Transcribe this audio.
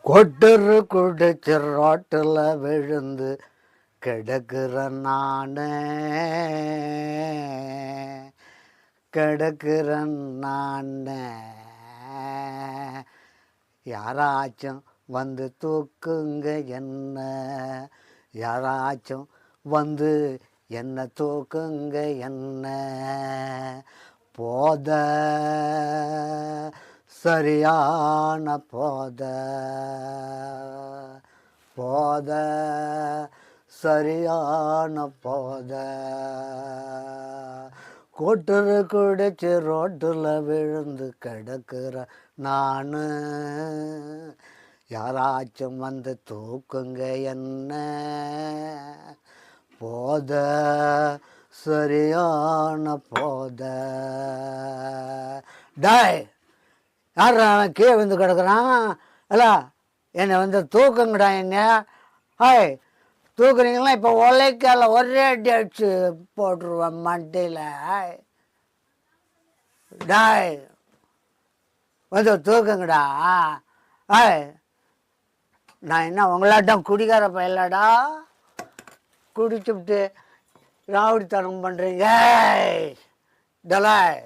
கொட்டரு குடிச்சு ரோட்டில் விழுந்து கிடக்குற நானே கிடக்குறன் நானே யாராச்சும் வந்து தூக்குங்க என்ன யாராச்சும் வந்து என்ன தூக்குங்க என்ன போத சரியான போத போத சரியான போத கொட்டுரு குடிச்சு ரோட்டில் விழுந்து கிடக்குற நான் யாராச்சும் வந்து தூக்குங்க என்ன போத சரியான போத டாய் யார் அவன் கீழே வந்து கிடக்குறான் அல்ல என்னை வந்து தூக்குங்கடா என்ன ஹாய் தூக்குறீங்களா இப்போ உலைக்கால ஒரே அடி அடிச்சு போட்டுருவேன் மண்டையில் டாய் வந்து தூக்குங்கடா ஹாய் நான் என்ன உங்களாட்டம் குடிக்கார பயிலாடா குடிச்சுவிட்டு ராவடித்தனம் பண்ணுறீங்க டலாய்